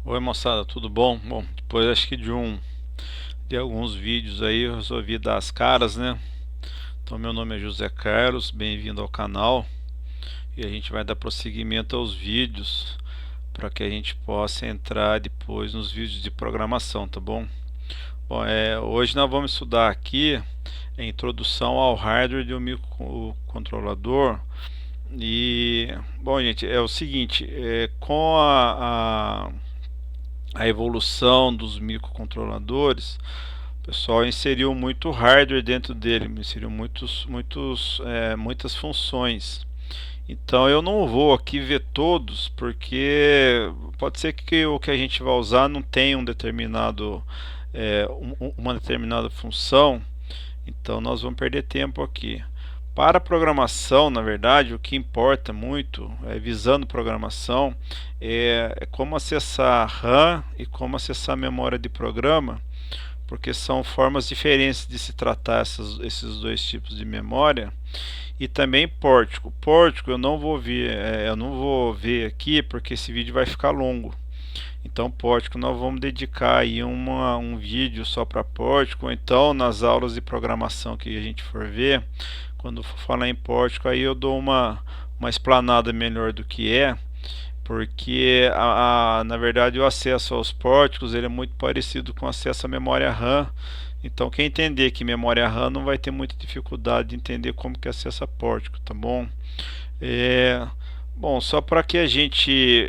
Oi moçada, tudo bom? Bom, depois acho que de alguns vídeos aí eu resolvi dar as caras, né? Então meu nome é José Carlos, bem-vindo ao canal e a gente vai dar prosseguimento aos vídeos para que a gente possa entrar depois nos vídeos de programação, tá bom? Bom, hoje nós vamos estudar aqui a introdução ao hardware de um microcontrolador e, bom gente, é o seguinte, com a evolução dos microcontroladores, o pessoal inseriu muito hardware dentro dele, inseriu muitas funções. Então eu não vou aqui ver todos, porque pode ser que o que a gente vai usar não tenha uma determinada função, então nós vamos perder tempo aqui. Para a programação, na verdade, o que importa muito, visando programação, é como acessar RAM e como acessar a memória de programa, porque são formas diferentes de se tratar esses dois tipos de memória. E também pórtico. Pórtico eu não vou ver aqui porque esse vídeo vai ficar longo. Então, pórtico, nós vamos dedicar aí um vídeo só para pórtico, ou então nas aulas de programação que a gente for ver, quando for falar em pórtico, aí eu dou uma explanada melhor do que é, porque na verdade o acesso aos pórticos ele é muito parecido com o acesso à memória RAM. Então quem entender que memória RAM não vai ter muita dificuldade de entender como que acessa pórtico, tá bom? É, bom, só para que a gente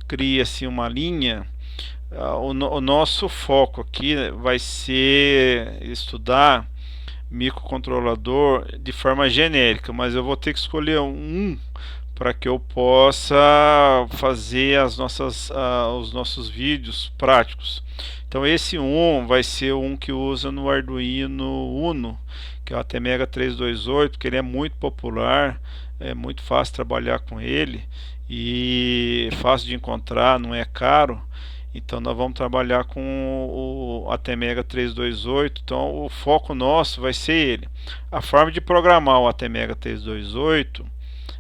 crie assim uma linha, o nosso foco aqui vai ser estudar microcontrolador de forma genérica, mas eu vou ter que escolher um para que eu possa fazer os nossos vídeos práticos. Então esse um vai ser um que usa no Arduino Uno, que é o ATmega 328, que ele é muito popular, é muito fácil trabalhar com ele e fácil de encontrar, não é caro. Então nós vamos trabalhar com o ATmega 328. Então o foco nosso vai ser ele. A forma de programar o ATmega 328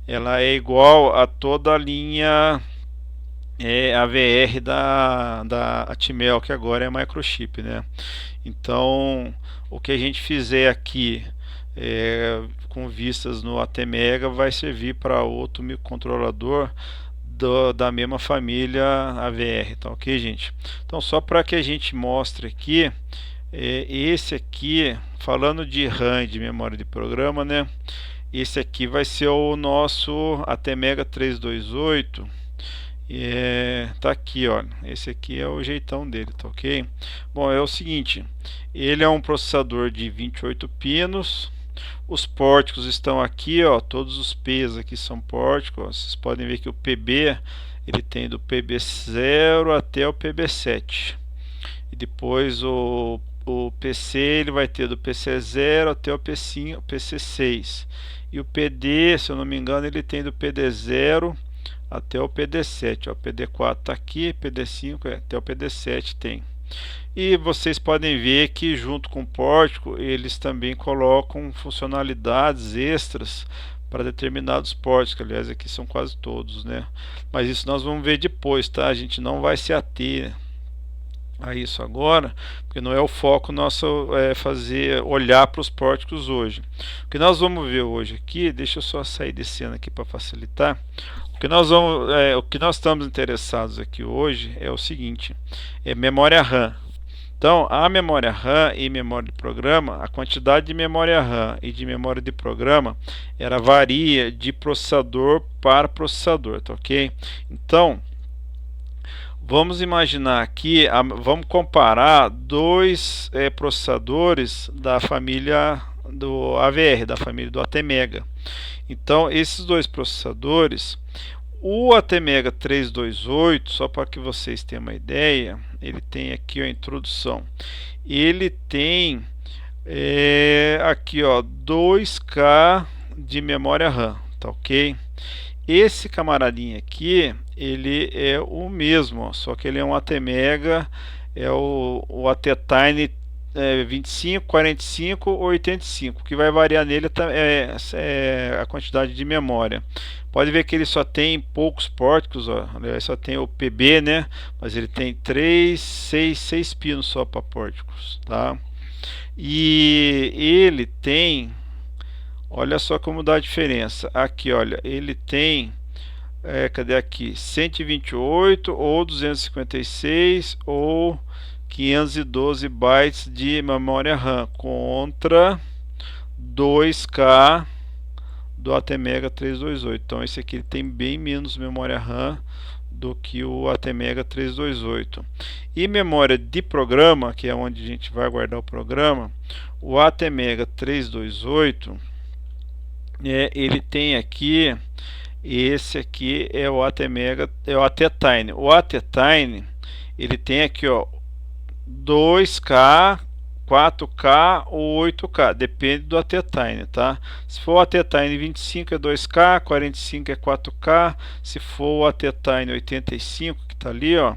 ela é igual a toda a linha AVR da Atmel, que agora é microchip, né? Então o que a gente fizer aqui com vistas no ATmega vai servir para outro microcontrolador da mesma família AVR, tá ok, gente? Então só para que a gente mostre aqui, esse aqui, falando de RAM, de memória de programa, né? Esse aqui vai ser o nosso ATmega 328. Tá aqui, ó. Esse aqui é o jeitão dele, tá ok? Bom, é o seguinte, ele é um processador de 28 pinos. Os pórticos estão aqui, ó. Todos os P's aqui são pórticos. Vocês podem ver que o PB ele tem do PB0 até o PB7. E depois o PC ele vai ter do PC0 até o PC5, PC6. E o PD, se eu não me engano, ele tem do PD0 até o PD7. O PD4 está aqui, PD5 até o PD7 tem. E vocês podem ver que junto com o pórtico eles também colocam funcionalidades extras para determinados pórticos, que aliás aqui são quase todos, né? Mas isso nós vamos ver depois, tá? A gente não vai se ater a isso agora, porque não é o foco nosso fazer olhar para os pórticos hoje. O que nós vamos ver hoje aqui, deixa eu só sair descendo aqui para facilitar. O que nós estamos interessados aqui hoje é o seguinte: é memória RAM. Então, a memória RAM e memória de programa, a quantidade de memória RAM e de memória de programa, ela varia de processador para processador, tá ok? Então, vamos imaginar aqui, vamos comparar dois processadores da família do AVR, da família do ATmega. Então, esses dois processadores, o ATmega 328, só para que vocês tenham uma ideia, ele tem aqui a introdução. Ele tem aqui, ó, 2K de memória RAM, tá ok? Esse camaradinho aqui, ele é o mesmo, ó, só que ele é um ATmega, é o ATtiny 25, 45 ou 85. O que vai variar nele é a quantidade de memória. Pode ver que ele só tem poucos pórticos, ó. Aliás, só tem o PB, né? Mas ele tem 6 pinos só para pórticos, tá? E ele tem, olha só como dá a diferença. Aqui, olha, ele tem, cadê aqui? 128 ou 256 ou 512 bytes de memória RAM contra 2K do ATmega 328. Então esse aqui tem bem menos memória RAM do que o ATmega 328. E memória de programa, que é onde a gente vai guardar o programa, o ATmega 328, ele tem aqui, esse aqui é o ATmega, é o ATtiny. O ATtiny, ele tem aqui, ó, 2K, 4K ou 8K, depende do ATtiny, tá? Se for o ATtiny 25 é 2K, 45 é 4K, se for o ATtiny 85 que tá ali, ó,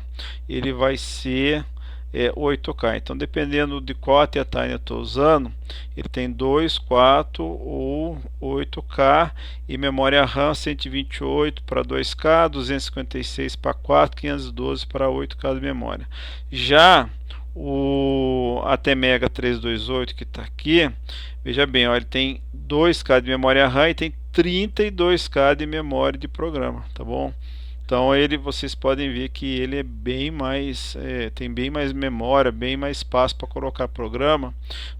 ele vai ser 8K. Então, dependendo de qual ATtiny eu estou usando, ele tem 2, 4 ou 8K e memória RAM 128 para 2K, 256 para 4, 512 para 8K de memória. Já o ATmega 328 que está aqui, veja bem, ó, ele tem 2K de memória RAM e tem 32K de memória de programa, tá bom? Então vocês podem ver que ele é bem mais, tem bem mais memória, bem mais espaço para colocar programa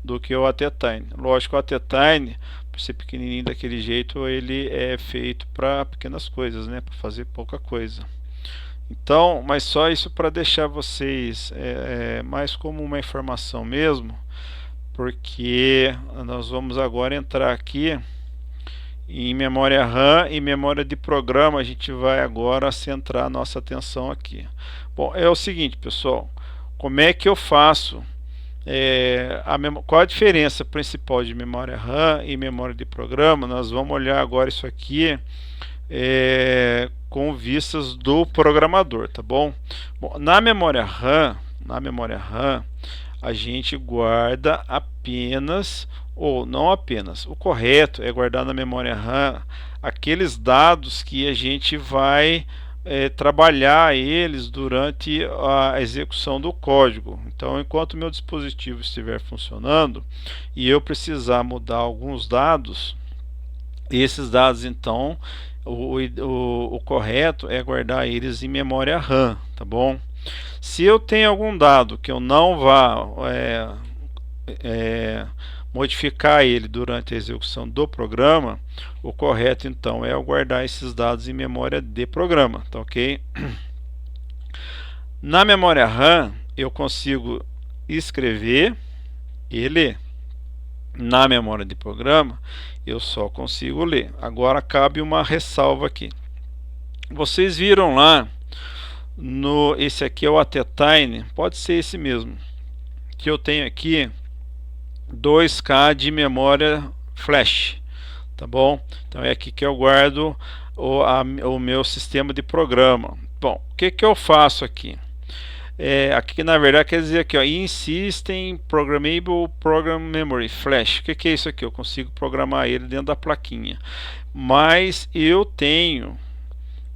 do que o ATtiny. Lógico, o ATtiny, por ser pequenininho daquele jeito, ele é feito para pequenas coisas, né? Para fazer pouca coisa. Então, mas só isso para deixar vocês mais como uma informação mesmo, porque nós vamos agora entrar aqui em memória RAM e memória de programa. A gente vai agora centrar a nossa atenção aqui. Bom, é o seguinte, pessoal, como é que eu faço? Qual a diferença principal de memória RAM e memória de programa? Nós vamos olhar agora isso aqui com vistas do programador, tá bom? Bom, na memória RAM, a gente guarda apenas, ou não apenas, o correto é guardar na memória RAM aqueles dados que a gente vai trabalhar eles durante a execução do código. Então, enquanto o meu dispositivo estiver funcionando e eu precisar mudar alguns dados, esses dados, então, o correto é guardar eles em memória RAM, tá bom? Se eu tenho algum dado que eu não vá modificar ele durante a execução do programa, o correto então é eu guardar esses dados em memória de programa, tá ok? Na memória RAM eu consigo escrever e ler. Na memória de programa eu só consigo ler. Agora cabe uma ressalva aqui. Vocês viram lá esse aqui é o ATtiny, pode ser esse mesmo, que eu tenho aqui 2K de memória flash, tá bom? Então é aqui que eu guardo o meu sistema de programa. Bom, o que eu faço aqui? Aqui na verdade quer dizer aqui, ó, in System Programmable Program Memory Flash. O que é isso aqui? Eu consigo programar ele dentro da plaquinha, mas eu tenho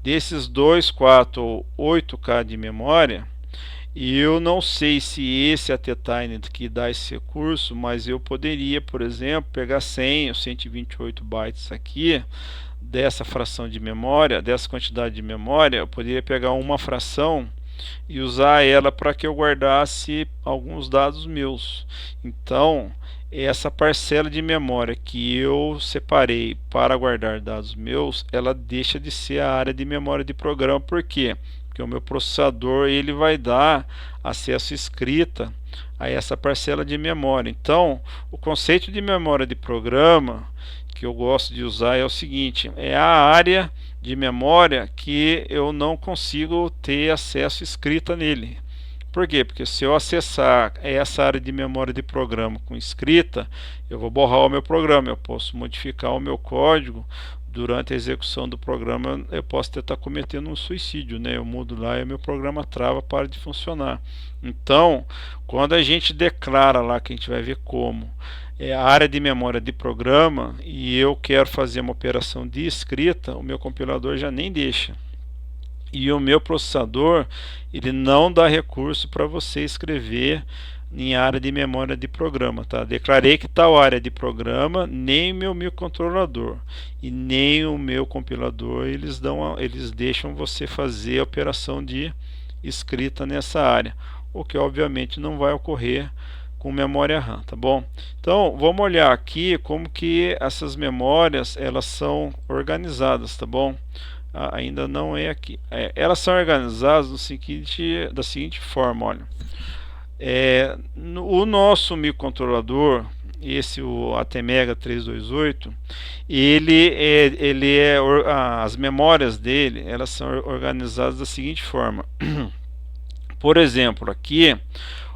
desses 2, 4 ou 8K de memória, e eu não sei se esse ATtiny que dá esse recurso, mas eu poderia, por exemplo, pegar 100 ou 128 bytes aqui dessa fração de memória, dessa quantidade de memória, eu poderia pegar uma fração e usar ela para que eu guardasse alguns dados meus. Então, essa parcela de memória que eu separei para guardar dados meus, ela deixa de ser a área de memória de programa. Por quê? Porque o meu processador ele vai dar acesso escrita a essa parcela de memória. Então, o conceito de memória de programa que eu gosto de usar é o seguinte: é a área de memória que eu não consigo ter acesso escrita nele. Por quê? Porque se eu acessar essa área de memória de programa com escrita, eu vou borrar o meu programa. Eu posso modificar o meu código durante a execução do programa eu posso estar cometendo um suicídio, né? Eu mudo lá e o meu programa trava, para de funcionar. Então, quando a gente declara lá, que a gente vai ver como é a área de memória de programa, e eu quero fazer uma operação de escrita, o meu compilador já nem deixa. E o meu processador, ele não dá recurso para você escrever em área de memória de programa, tá? Declarei que tal área de programa, nem o meu microcontrolador e nem o meu compilador eles deixam você fazer a operação de escrita nessa área, o que obviamente não vai ocorrer com memória RAM, tá bom? Então vamos olhar aqui como que essas memórias elas são organizadas, tá bom? Ainda não é aqui. Elas são organizadas da seguinte forma, olha. O nosso microcontrolador, o ATmega 328, as memórias dele, elas são organizadas da seguinte forma. Por exemplo, aqui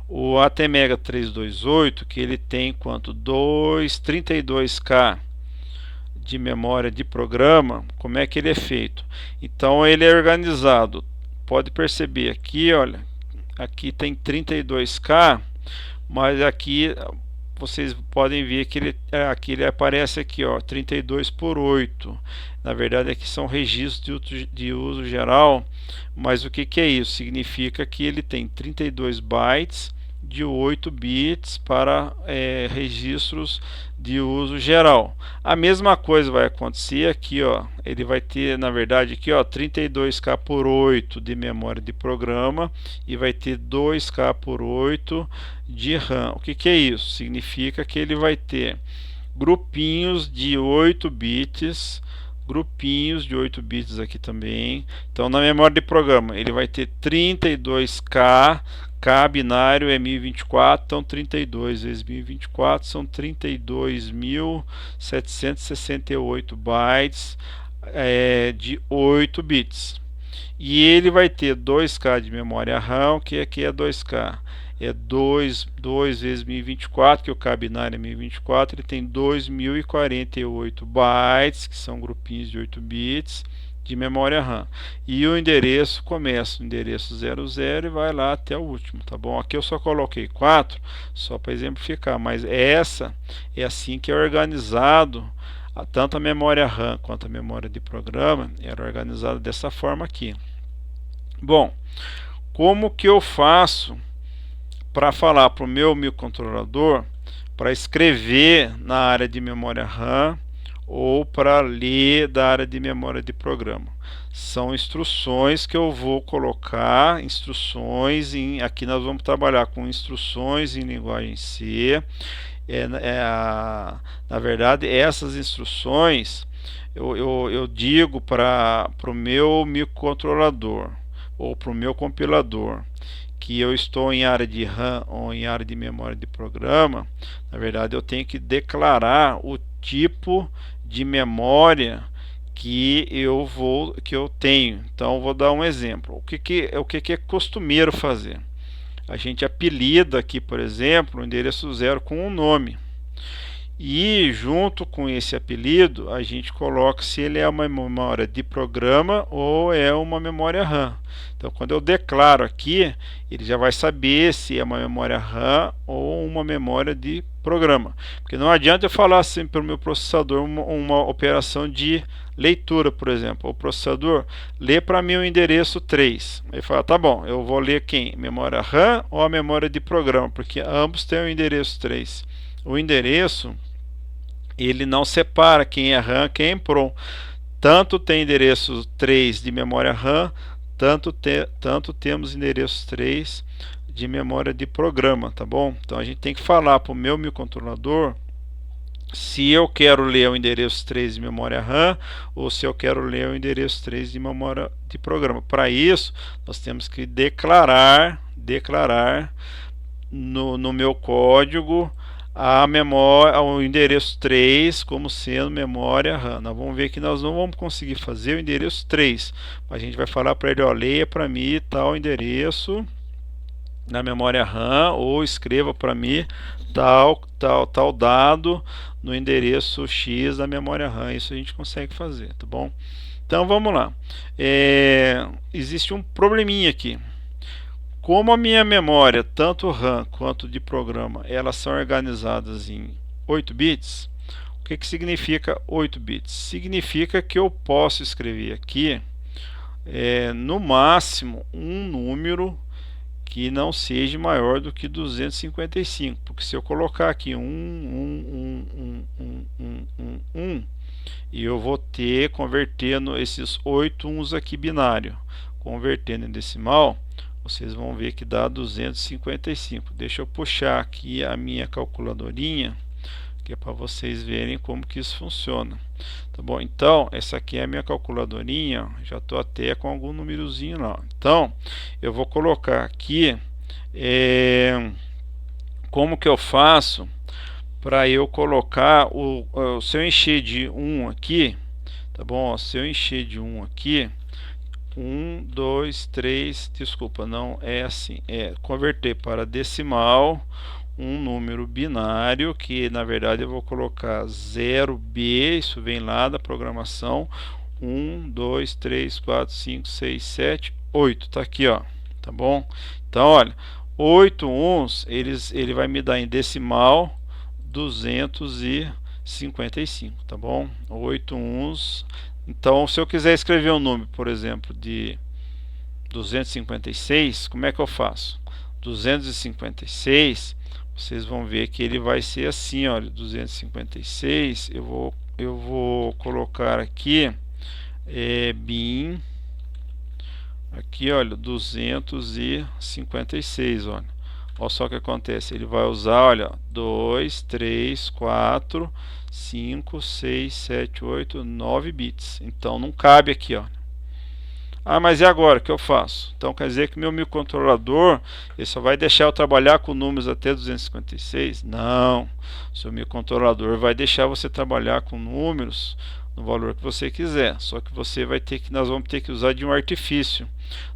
o ATmega 328, que ele tem quanto 32K de memória de programa, como é que ele é feito? Então ele é organizado. Pode perceber aqui, olha, aqui tem 32K, mas aqui vocês podem ver que aqui ele aparece aqui, ó, 32 por 8. Na verdade aqui são registros de uso geral, mas o que é isso? Significa que ele tem 32 bytes de 8 bits para registros de uso geral. A mesma coisa vai acontecer aqui, ó. Ele vai ter, na verdade, aqui, ó, 32K por 8 de memória de programa e vai ter 2K por 8 de RAM. O que é isso? Significa que ele vai ter grupinhos de 8 bits, aqui também. Então na memória de programa ele vai ter 32K, K binário é 1024, então 32 vezes 1024 são 32.768 bytes de 8 bits. E ele vai ter 2K de memória RAM, que aqui é 2K. É 2 vezes 1024, que o K binário é 1024, ele tem 2048 bytes, que são grupinhos de 8 bits, de memória RAM. E o endereço começa no endereço 00 e vai lá até o último, tá bom? Aqui eu só coloquei 4, só para exemplificar, mas essa é assim que é organizado, tanto a memória RAM quanto a memória de programa, era organizada dessa forma aqui. Bom, como que eu faço para falar para o meu microcontrolador para escrever na área de memória RAM ou para ler da área de memória de programa? São instruções que eu vou colocar, aqui nós vamos trabalhar com instruções em linguagem C. Na verdade, essas instruções eu digo para o meu microcontrolador ou para o meu compilador que eu estou em área de RAM ou em área de memória de programa. Na verdade, eu tenho que declarar o tipo de memória que eu tenho. Então, vou dar um exemplo. O que é costumeiro fazer? A gente apelida aqui, por exemplo, o endereço 0 com um nome. E junto com esse apelido, a gente coloca se ele é uma memória de programa ou é uma memória RAM. Então, quando eu declaro aqui, ele já vai saber se é uma memória RAM ou uma memória de programa. Porque não adianta eu falar assim para o meu processador uma operação de leitura, por exemplo. O processador lê para mim o endereço 3. Ele fala, tá bom, eu vou ler quem? Memória RAM ou a memória de programa? Porque ambos têm o endereço 3. O endereço, ele não separa quem é RAM, quem é PROM. Tanto tem endereço 3 de memória RAM, tanto temos endereço 3 de memória de programa, tá bom? Então a gente tem que falar para o meu microcontrolador se eu quero ler o endereço 3 de memória RAM ou se eu quero ler o endereço 3 de memória de programa. Para isso, nós temos que declarar no meu código o endereço 3 como sendo memória RAM. Nós vamos ver que nós não vamos conseguir fazer o endereço 3. A gente vai falar para ele, ó, leia para mim tal endereço na memória RAM, ou escreva para mim tal dado no endereço X da memória RAM. Isso a gente consegue fazer, tá bom? Então vamos lá. Existe um probleminha aqui. Como a minha memória, tanto RAM quanto de programa, elas são organizadas em 8 bits, o que significa 8 bits? Significa que eu posso escrever aqui, no máximo, um número que não seja maior do que 255, porque se eu colocar aqui 1, e eu vou ter, convertendo esses 8 uns aqui binário, convertendo em decimal, vocês vão ver que dá 255. Deixa eu puxar aqui a minha calculadorinha, que é para vocês verem como que isso funciona. Tá bom? Então, essa aqui é a minha calculadorinha, já estou até com algum númerozinho lá. Então, eu vou colocar aqui, como que eu faço para eu colocar, se eu encher de 1 aqui, tá bom? Se eu encher de 1 aqui, 1, 2, 3, desculpa, não é assim, converter para decimal um número binário, que na verdade eu vou colocar 0B, isso vem lá da programação, 1, 2, 3, 4, 5, 6, 7, 8, tá aqui, ó, tá bom? Então, olha, 8 uns, ele vai me dar em decimal 255, tá bom? 8 uns. Então, se eu quiser escrever um número, por exemplo, de 256, como é que eu faço? 256, vocês vão ver que ele vai ser assim, olha, 256, eu vou colocar aqui, bin, aqui, olha, 256, olha. Olha só o que acontece, ele vai usar, olha, 2, 3, 4, 5, 6, 7, 8, 9 bits. Então não cabe aqui, ó. Ah, mas e agora? O que eu faço? Então quer dizer que meu microcontrolador, ele só vai deixar eu trabalhar com números até 256? Não. Seu microcontrolador vai deixar você trabalhar com números no valor que você quiser. Só que nós vamos ter que usar de um artifício.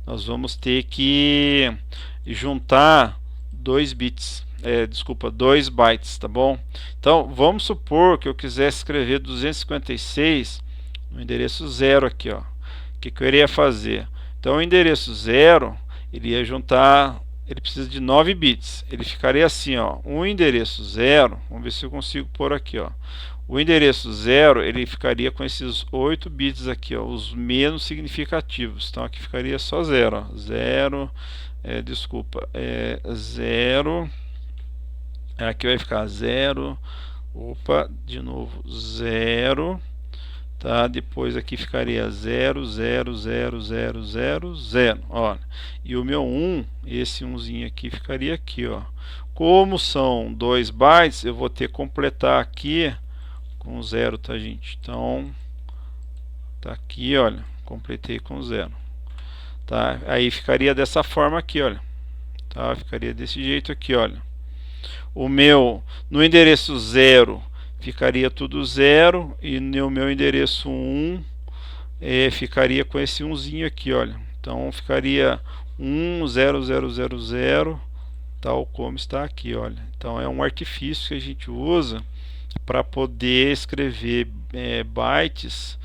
Nós vamos ter que juntar 2 bits, 2 bytes, tá bom? Então, vamos supor que eu quisesse escrever 256 no endereço 0 aqui, ó. O que eu iria fazer? Então, o endereço 0, ele ia juntar, ele precisa de 9 bits. Ele ficaria assim, ó, o endereço 0, vamos ver se eu consigo pôr aqui, ó. O endereço 0, ele ficaria com esses 8 bits aqui, ó, os menos significativos. Então, aqui ficaria só 0, ó. 0, desculpa, 0, aqui vai ficar 0, opa, de novo 0, tá? Depois aqui ficaria 0, 0, 0, 0, 0, 0, olha, e o meu 1, esse 1zinho aqui ficaria aqui, ó. Como são 2 bytes, eu vou ter que completar aqui com 0, tá, gente? Então, tá aqui, olha, completei com 0. Tá? Aí ficaria dessa forma aqui, olha. Tá? Ficaria desse jeito aqui, olha. No endereço 0 ficaria tudo 0, e no meu endereço 1 ficaria com esse 1zinho aqui, olha. Então ficaria 1, 0, 0, 0, 0, tal como está aqui, olha. Então é um artifício que a gente usa para poder escrever bytes,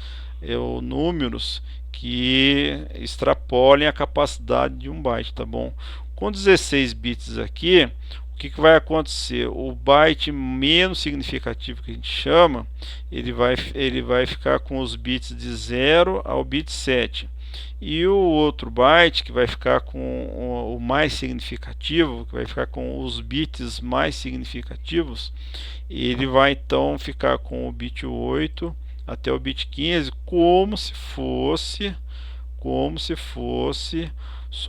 ou números que extrapolem a capacidade de um byte, tá bom? Com 16 bits aqui, o que vai acontecer? O byte menos significativo, que a gente chama, ele vai ficar com os bits de 0 ao bit 7. E o outro byte, que vai ficar com o mais significativo, que vai ficar com os bits mais significativos, ele vai então ficar com o bit 8 até o bit 15, como se fosse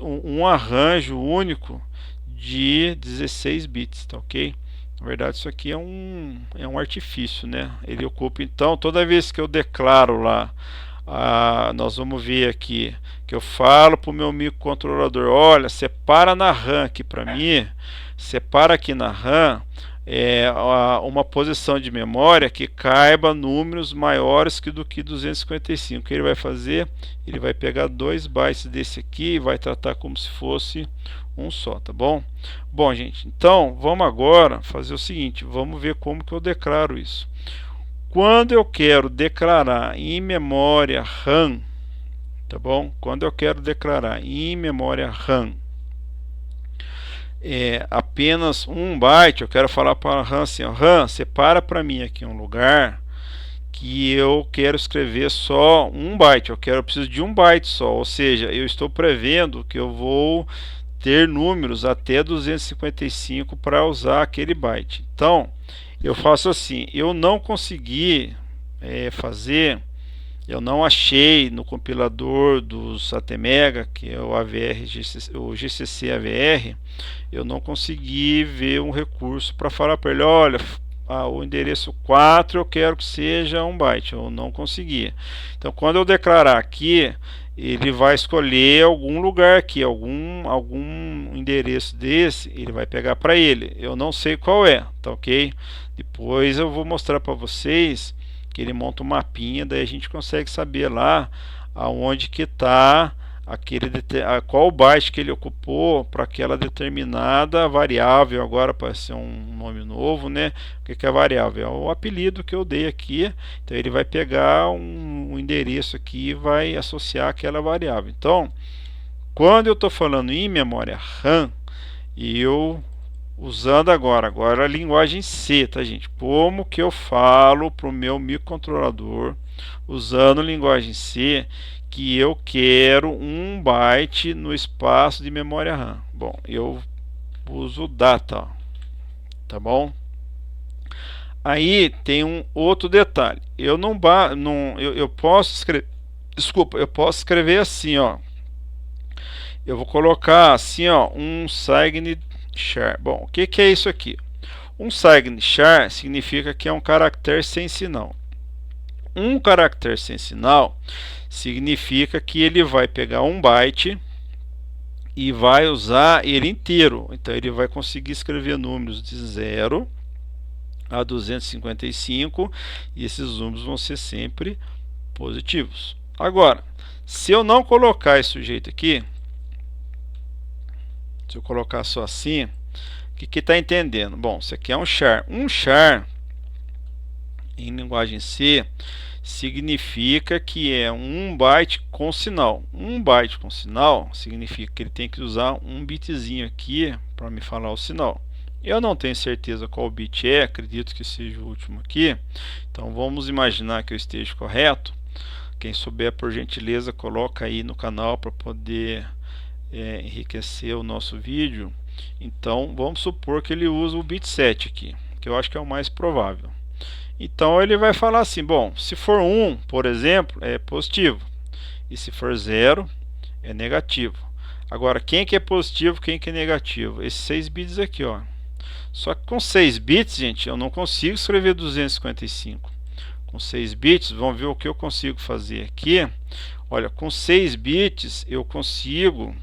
um arranjo único de 16 bits, tá ok? Na verdade, isso aqui é um artifício, né? Ele ocupa, então, toda vez que eu declaro lá, nós vamos ver aqui que eu falo para o meu microcontrolador, olha, separa na RAM aqui para mim, separa aqui na RAM uma posição de memória que caiba números maiores que do que 255. O que ele vai fazer? Ele vai pegar 2 bytes desse aqui e vai tratar como se fosse um só, tá bom? Bom, gente, então vamos agora fazer o seguinte, vamos ver como que eu declaro isso. Quando eu quero declarar em memória RAM, tá bom? Quando eu quero declarar em memória RAM apenas 1 byte, eu quero falar para a RAM assim, ó, RAM, separa para mim aqui um lugar que eu quero escrever só 1 byte, eu preciso de 1 byte só, ou seja, eu estou prevendo que eu vou ter números até 255 para usar aquele byte. Então, eu faço assim, eu não consegui fazer, eu não achei no compilador dos ATmega, que é o AVR, o GCC AVR, eu não consegui ver um recurso para falar para ele, olha, o endereço 4 eu quero que seja 1 byte, eu não consegui. Então, quando eu declarar aqui, ele vai escolher algum lugar aqui, algum endereço desse, ele vai pegar para ele. Eu não sei qual é, tá ok? Depois eu vou mostrar para vocês que ele monta um mapinha, daí a gente consegue saber lá aonde que está qual byte que ele ocupou para aquela determinada variável. Agora para ser um nome novo, né? O que é variável? É o apelido que eu dei aqui. Então ele vai pegar um endereço aqui e vai associar aquela variável. Então, quando eu estou falando em memória RAM, eu usando agora a linguagem C, tá, gente? Como que eu falo para o meu microcontrolador usando a linguagem C que eu quero 1 byte no espaço de memória RAM? Bom, eu uso data, ó, tá bom? Aí tem um outro detalhe. Eu posso escrever, desculpa, eu posso escrever assim, ó. Eu vou colocar assim, ó, um signed char. Bom, o que é isso aqui? Um signed char significa que é um caractere sem sinal. Um caractere sem sinal significa que ele vai pegar 1 byte e vai usar ele inteiro. Então ele vai conseguir escrever números de 0 a 255 e esses números vão ser sempre positivos. Agora, se eu não colocar esse sujeito aqui, se eu colocar só assim, o que está entendendo? Bom, isso aqui é um char. Um char, em linguagem C, significa que é 1 byte com sinal. 1 byte com sinal significa que ele tem que usar um bitzinho aqui para me falar o sinal. Eu não tenho certeza qual bit é, acredito que seja o último aqui. Então vamos imaginar que eu esteja correto. Quem souber, por gentileza, coloca aí no canal para poder enriquecer o nosso vídeo. Então vamos supor que ele usa o bit 7 aqui, que eu acho que é o mais provável. Então ele vai falar assim, bom, se for 1, por exemplo, é positivo, e se for 0, é negativo. Agora, quem que é positivo, quem que é negativo? Esses 6 bits aqui, ó. Só que com 6 bits, gente, eu não consigo escrever 255. Com 6 bits, vamos ver o que eu consigo fazer aqui. Olha, com 6 bits eu consigo,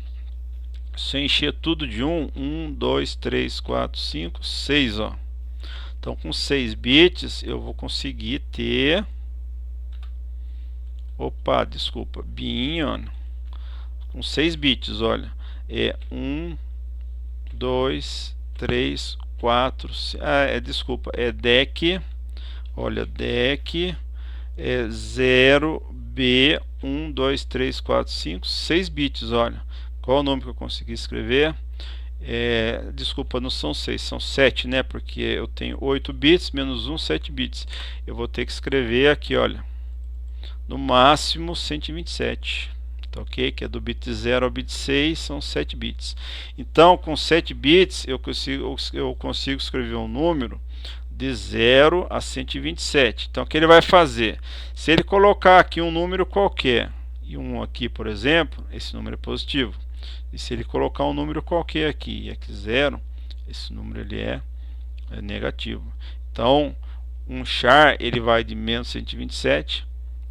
se eu encher tudo de 1, 2, 3, 4, 5, 6, ó. Então com 6 bits eu vou conseguir ter, opa, desculpa, bin, com 6 bits, olha, é 1, 2, 3, 4, desculpa, é DEC, olha, DEC é 0B 1, 2, 3, 4, 5, 6 bits, olha. Qual o nome que eu consegui escrever? Desculpa, não são 6, são 7, né? Porque eu tenho 8 bits menos 1, 7 bits. Eu vou ter que escrever aqui, olha, no máximo 127. Tá ok? Que é do bit 0 ao bit 6, são 7 bits. Então, com 7 bits, eu consigo escrever um número de 0 a 127. Então, o que ele vai fazer? Se ele colocar aqui um número qualquer, e um aqui, por exemplo, esse número é positivo. E se ele colocar um número qualquer aqui, e aqui 0, esse número ele é negativo. Então, um char ele vai de menos 127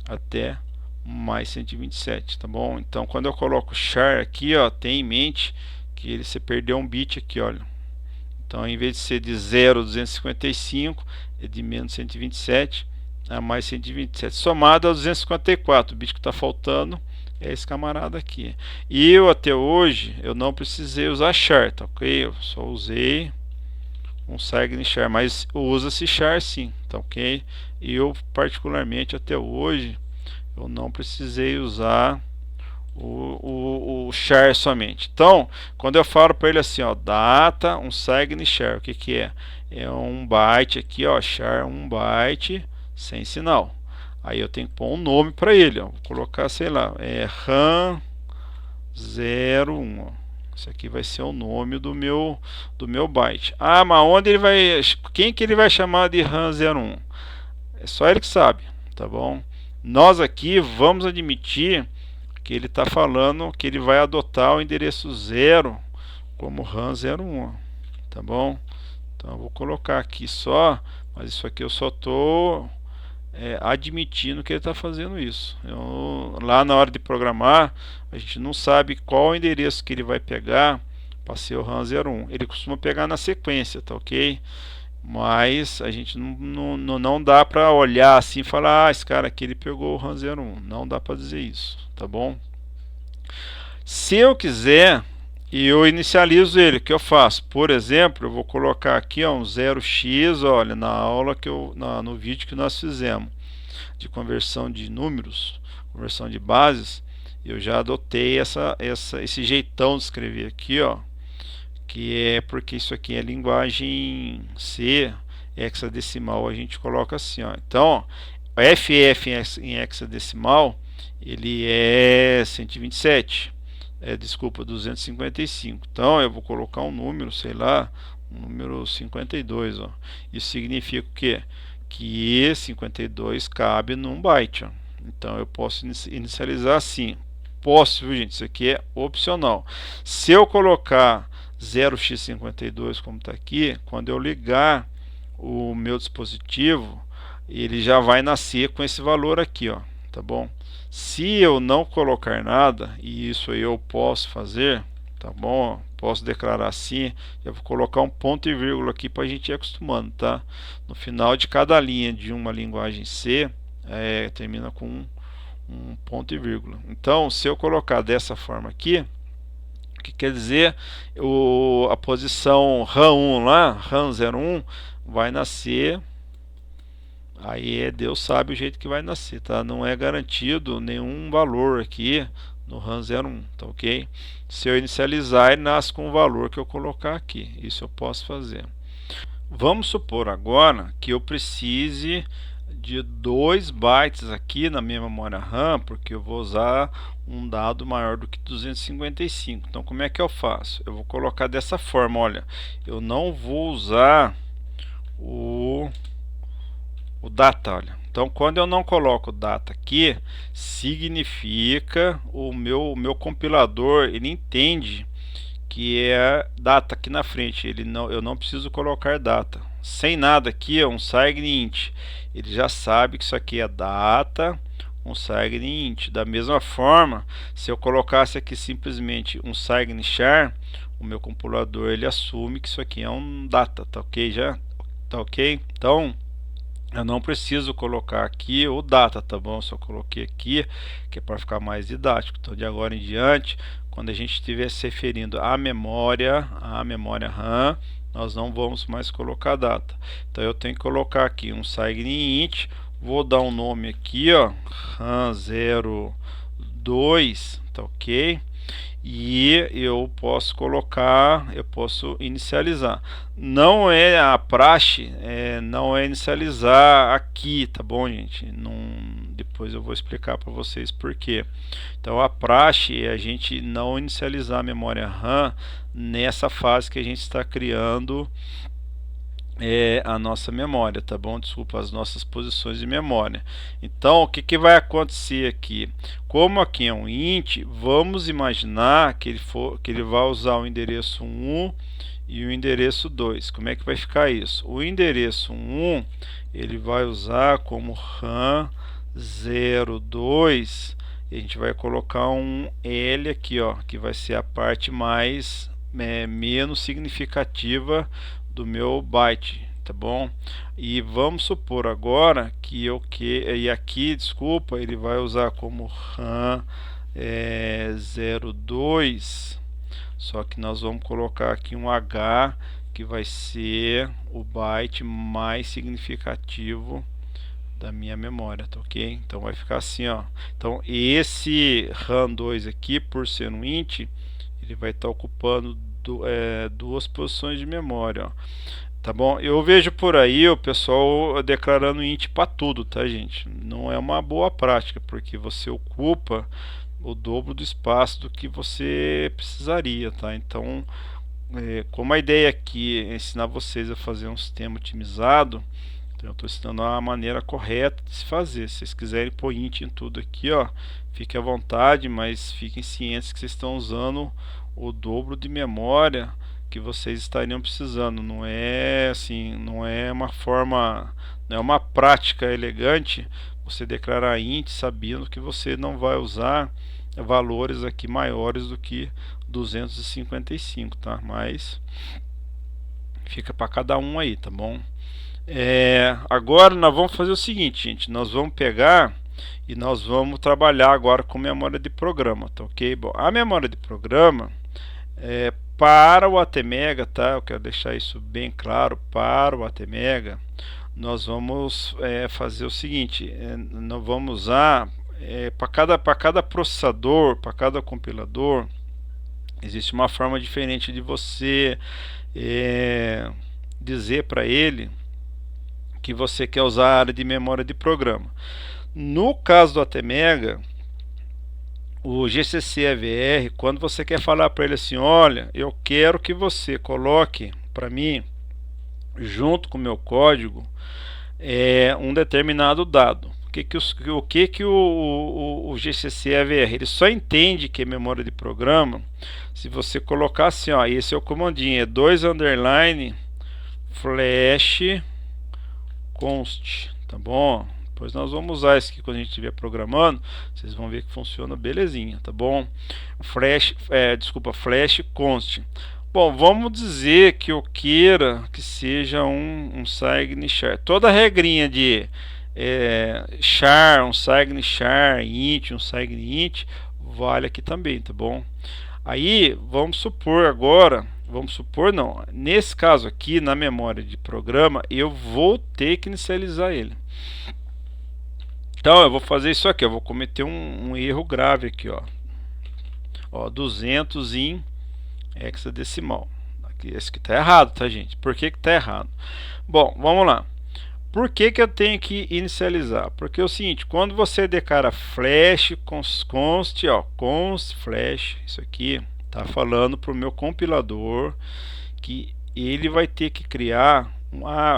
até mais 127, tá bom? Então, quando eu coloco char aqui, ó, tem em mente que você perdeu um bit aqui, olha. Então, em vez de ser de 0 a 255, é de menos 127 a mais 127, somado a 254. O bit que está faltando é esse camarada aqui. E eu até hoje eu não precisei usar char, tá ok? Eu só usei um signe char, mas usa-se char sim, tá ok? E eu particularmente até hoje eu não precisei usar o char somente. Então, quando eu falo para ele assim, ó, data, um signe char, o que que é? É um byte aqui, ó, char 1 byte sem sinal. Aí eu tenho que pôr um nome para ele, ó. Vou colocar, sei lá, RAM 01, ó. Esse aqui vai ser o nome do meu byte. Ah, mas onde ele vai, quem que ele vai chamar de RAM 01? É só ele que sabe, tá bom? Nós aqui vamos admitir que ele está falando que ele vai adotar o endereço 0 como RAM 01, tá bom? Então eu vou colocar aqui só, mas isso aqui eu só estou admitindo que ele está fazendo isso. Lá na hora de programar, a gente não sabe qual o endereço que ele vai pegar para ser o RAM 01. Ele costuma pegar na sequência, tá ok? Mas a gente não dá para olhar assim e falar, esse cara aqui ele pegou o RAM 01. Não dá para dizer isso, tá bom? Se eu quiser, eu inicializo ele, o que eu faço? Por exemplo, eu vou colocar aqui ó, um 0x, olha, na aula no vídeo que nós fizemos de conversão de números, conversão de bases, eu já adotei esse jeitão de escrever aqui, ó, que é porque isso aqui é linguagem C, hexadecimal, a gente coloca assim, ó. Então, ó, FF em hexadecimal, ele é 127. Desculpa, 255. Então eu vou colocar um número, sei lá, um número 52, ó. Isso significa o quê? Que 52 cabe num byte, ó. Então eu posso inicializar assim. Posso, viu, gente? Isso aqui é opcional. Se eu colocar 0x52 como está aqui, quando eu ligar o meu dispositivo, ele já vai nascer com esse valor aqui, ó, tá bom? Se eu não colocar nada, e isso aí eu posso fazer, tá bom? Posso declarar assim, eu vou colocar um ponto e vírgula aqui para a gente ir acostumando, tá? No final de cada linha de uma linguagem C, termina com um ponto e vírgula. Então, se eu colocar dessa forma aqui, o que quer dizer? A posição RAM1 lá, RAM01, vai nascer. Aí Deus sabe o jeito que vai nascer, tá? Não é garantido nenhum valor aqui no RAM 01, tá ok? Se eu inicializar, ele nasce com o valor que eu colocar aqui. Isso eu posso fazer. Vamos supor agora que eu precise de 2 bytes aqui na minha memória RAM, porque eu vou usar um dado maior do que 255. Então, como é que eu faço? Eu vou colocar dessa forma, olha, eu não vou usar o data, olha. Então, quando eu não coloco data aqui, significa o meu compilador, ele entende que é data aqui na frente. Eu não preciso colocar data. Sem nada aqui, é um signe int. Ele já sabe que isso aqui é data, um signe int. Da mesma forma, se eu colocasse aqui simplesmente um signe char, o meu compilador ele assume que isso aqui é um data, tá ok? Já tá ok? Então eu não preciso colocar aqui o data, tá bom? Só coloquei aqui, que é para ficar mais didático. Então, de agora em diante, quando a gente estiver se referindo à memória RAM, nós não vamos mais colocar data. Então, eu tenho que colocar aqui um signe int, vou dar um nome aqui, ó, RAM02, tá ok? E eu posso inicializar. Não é a praxe, não é inicializar aqui, tá bom, gente? Depois eu vou explicar para vocês por quê. Então a praxe é a gente não inicializar a memória RAM nessa fase que a gente está criando a nossa memória, tá bom? Desculpa, as nossas posições de memória. Então, o que vai acontecer aqui? Como aqui é um int, vamos imaginar que ele vai usar o endereço 1 e o endereço 2. Como é que vai ficar isso? O endereço 1, ele vai usar como RAM 02, e a gente vai colocar um L aqui, ó, que vai ser a parte menos significativa do meu byte, tá bom? E vamos supor agora que e aqui, desculpa, ele vai usar como RAM 02, só que nós vamos colocar aqui um H, que vai ser o byte mais significativo da minha memória, tá ok? Então vai ficar assim, ó. Então esse RAM2 aqui, por ser um int, ele vai estar ocupando duas posições de memória, ó. Tá bom? Eu vejo por aí o pessoal declarando int para tudo, tá, gente? Não é uma boa prática, porque você ocupa o dobro do espaço do que você precisaria, tá? Então, como a ideia aqui é ensinar vocês a fazer um sistema otimizado, então eu estou ensinando a maneira correta de se fazer. Se vocês quiserem pôr int em tudo aqui, ó, fique à vontade, mas fiquem cientes que vocês estão usando o dobro de memória que vocês estariam precisando. Não é assim, não é uma forma, não é uma prática elegante você declarar int sabendo que você não vai usar valores aqui maiores do que 255, tá? Mas fica para cada um aí, tá bom? Agora nós vamos fazer o seguinte, gente, nós vamos pegar e nós vamos trabalhar agora com memória de programa, tá ok? Bom, a memória de programa para o ATmega, tá? Eu quero deixar isso bem claro. Para o ATmega nós vamos fazer o seguinte, nós vamos usar para cada processador, para cada compilador, existe uma forma diferente de você dizer para ele que você quer usar a área de memória de programa. No caso do ATmega, o GCC AVR, quando você quer falar para ele assim, olha, eu quero que você coloque para mim, junto com o meu código, um determinado dado. O que o GCC AVR? Ele só entende que é memória de programa se você colocar assim, ó, esse é o comandinho, 2 underline flash const, tá bom? Depois nós vamos usar isso aqui quando a gente estiver programando, vocês vão ver que funciona belezinha, tá bom? Flash const. Bom, vamos dizer que eu queira que seja um signe char. Toda a regrinha de char, um signe char, int, um signe int, vale aqui também, tá bom? Aí, vamos supor agora, não, nesse caso aqui, na memória de programa, eu vou ter que inicializar ele. Então, eu vou fazer isso aqui, eu vou cometer um erro grave aqui, ó, 200 em hexadecimal. Esse aqui está errado, tá, gente? Por que está errado? Bom, vamos lá. Por que eu tenho que inicializar? Porque é o seguinte, quando você declara flash const, ó, const flash, isso aqui está falando para o meu compilador que ele vai ter que criar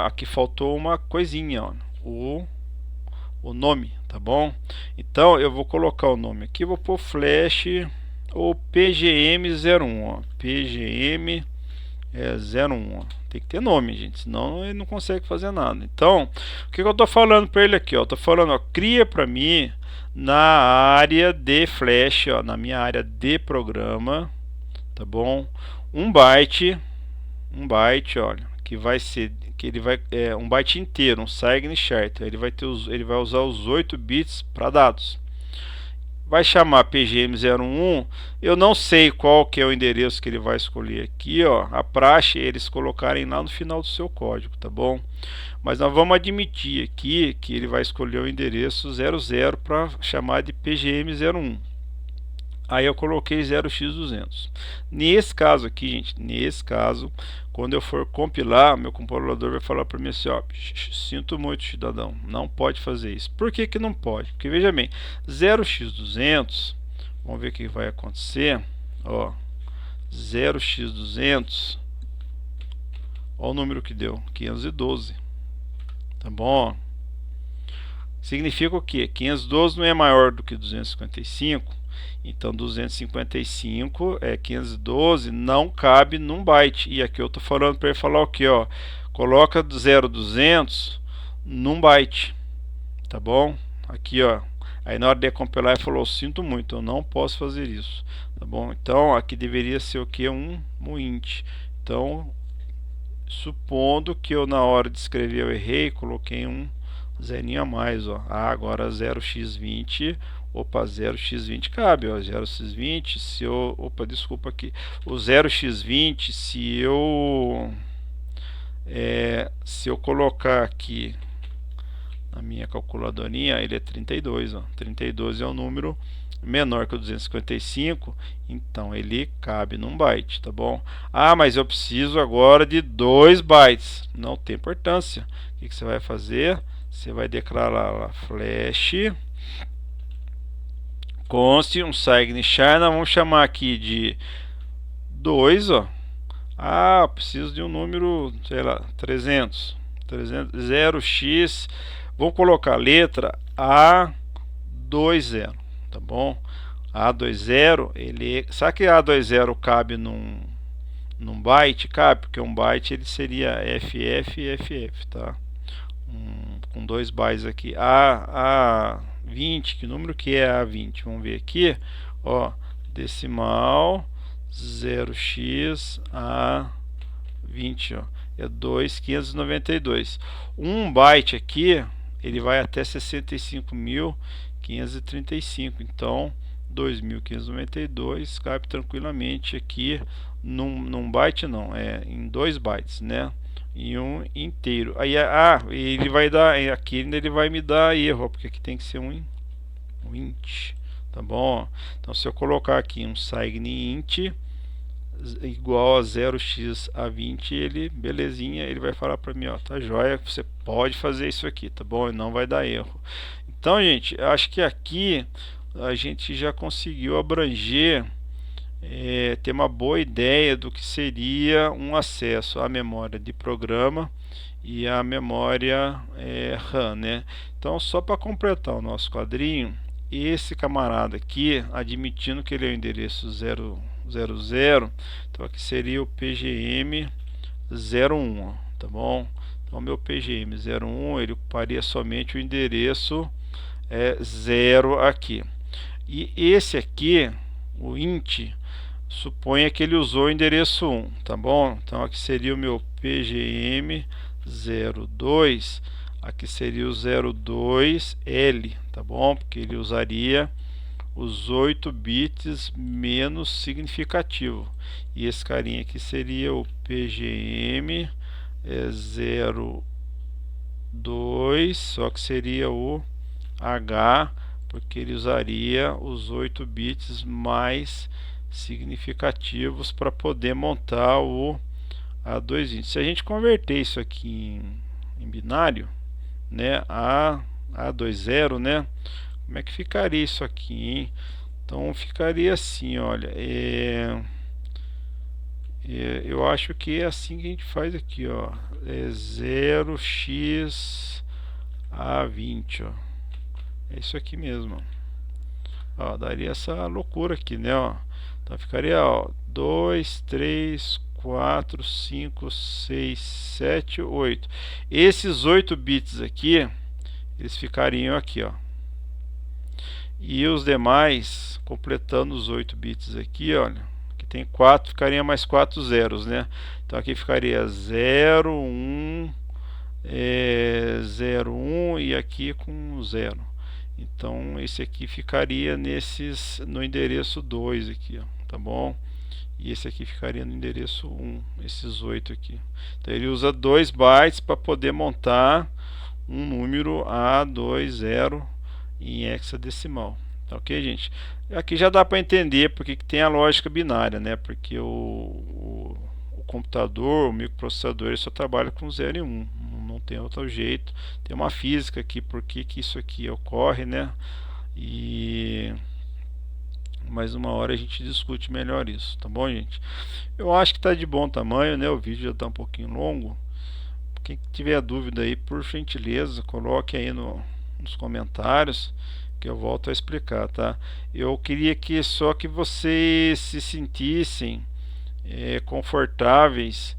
aqui faltou uma coisinha, ó, o nome, tá bom? Então eu vou colocar o nome aqui, vou pôr flash ou pgm01, ó, pgm 01, ó. Tem que ter nome, gente, senão ele não consegue fazer nada. Então, o que eu estou falando para ele aqui? Estou falando, ó, cria para mim na área de flash, ó, na minha área de programa, tá bom? Um byte, olha, que vai ser, que ele vai um byte inteiro, um signe char. Ele vai usar os 8 bits para dados. Vai chamar pgm01, eu não sei qual que é o endereço que ele vai escolher aqui, ó. A praxe é eles colocarem lá no final do seu código, tá bom? Mas nós vamos admitir aqui que ele vai escolher o endereço 00 para chamar de pgm01. Aí eu coloquei 0x200. Nesse caso aqui, gente, quando eu for compilar, meu compilador vai falar para mim assim, ó, sinto muito, cidadão, não pode fazer isso. Por que não pode? Porque veja bem, 0x200, vamos ver o que vai acontecer, ó, 0x200, ó o número que deu, 512, tá bom? Significa o que? 512 não é maior do que 255, então 255 512 não cabe num byte. E aqui eu estou falando para ele falar o que, ó, coloca 0200 num byte, tá bom? Aqui, ó, aí na hora de compilar ele falou, sinto muito, eu não posso fazer isso, tá bom? Então aqui deveria ser o que? Um int. Então supondo que eu na hora de escrever eu errei, coloquei um zerinho a mais, ó. Agora 0x20, opa, 0x20 cabe, ó, 0x20, se eu, opa, desculpa aqui, o 0x20, se eu colocar aqui na minha calculadorinha, ele é 32, ó. 32 é um número menor que o 255, então ele cabe num byte, tá bom? Ah, mas eu preciso agora de 2 bytes. Não tem importância. O que você vai fazer? Você vai declarar lá flash const um signchar, nós vamos chamar aqui de 2, ó. Ah, preciso de um número, sei lá, 300, 0x, vou colocar a letra A20, tá bom? A20, ele, sabe que A20 cabe num byte? Cabe, porque um byte ele seria FF, tá? Com 2 bytes aqui. A20, que número que é A20? Vamos ver aqui, ó, decimal 0x A20, ó, é 2.592. Um byte aqui, ele vai até 65.535, então 2.592 cabe tranquilamente aqui num byte, não, em 2 bytes, né? Em um inteiro. Aí ele vai dar aqui, ele vai me dar erro, porque aqui tem que ser um int, tá bom? Então se eu colocar aqui um signInt igual a 0x a 20, ele, belezinha, ele vai falar para mim, ó, tá joia, você pode fazer isso aqui, tá bom? E não vai dar erro. Então, gente, acho que aqui a gente já conseguiu abranger, ter uma boa ideia do que seria um acesso à memória de programa e à memória RAM, né? Então, só para completar o nosso quadrinho, esse camarada aqui, admitindo que ele é o endereço 000, então aqui seria o PGM01, tá bom? Então, meu PGM01, ele ocuparia somente o endereço 0 aqui. E esse aqui, o int, suponha que ele usou o endereço 1, tá bom? Então aqui seria o meu PGM02, aqui seria o 02L, tá bom? Porque ele usaria os 8 bits menos significativo. E esse carinha aqui seria o PGM02, só que seria o H, porque ele usaria os 8 bits mais significativos para poder montar o A2 int. Se a gente converter isso aqui em binário, né, A20, né, como é que ficaria isso aqui, hein? Então ficaria assim, olha, eu acho que é assim que a gente faz aqui, ó, 0x A20, ó, é isso aqui mesmo, ó, daria essa loucura aqui, né, ó. Então ficaria, ó, 2, 3, 4, 5, 6, 7, 8. Esses 8 bits aqui, eles ficariam aqui, ó. E os demais, completando os 8 bits aqui, olha, que tem 4, ficaria mais 4 zeros, né? Então aqui ficaria 0, 1, 0, 1 e aqui com 0. Então esse aqui ficaria no endereço 2 aqui, ó, tá bom? E esse aqui ficaria no endereço 1, esses 8 aqui. Então ele usa 2 bytes para poder montar um número A20 em hexadecimal. Tá ok, gente? Aqui já dá para entender porque que tem a lógica binária, né? Porque o computador, o microprocessador, ele só trabalha com 0 e 1. Não tem outro jeito. Tem uma física aqui porque que isso aqui ocorre, né? E mais uma hora a gente discute melhor isso, tá bom, gente? Eu acho que está de bom tamanho, né? O vídeo já está um pouquinho longo. Quem tiver dúvida aí, por gentileza, coloque aí nos comentários que eu volto a explicar, tá? Eu queria que só que vocês se sentissem confortáveis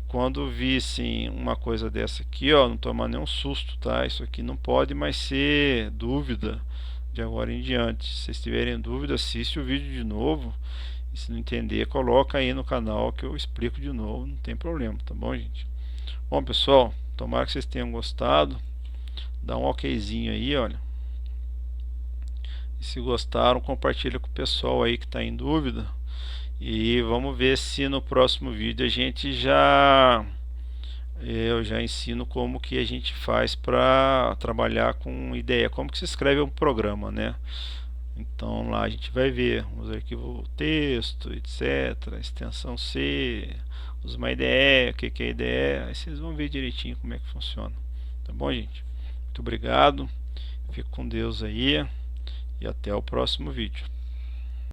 quando vissem uma coisa dessa aqui, ó, não tomar nenhum susto, tá? Isso aqui não pode mais ser dúvida de agora em diante. Se vocês tiverem dúvida, assiste o vídeo de novo E se não entender, coloca aí no canal que eu explico de novo, não tem problema, tá bom, gente? Bom, pessoal, tomara que vocês tenham gostado. Dá um okzinho aí, olha. E se gostaram, compartilha com o pessoal aí que está em dúvida. E vamos ver se no próximo vídeo a gente já eu já ensino como que a gente faz para trabalhar com ideia, como que se escreve um programa, né? Então lá a gente vai ver os arquivos texto, etc, extensão C, os uma IDE, o que que é IDE, aí vocês vão ver direitinho como é que funciona. Tá bom, gente? Muito obrigado, fico com Deus aí e até o próximo vídeo.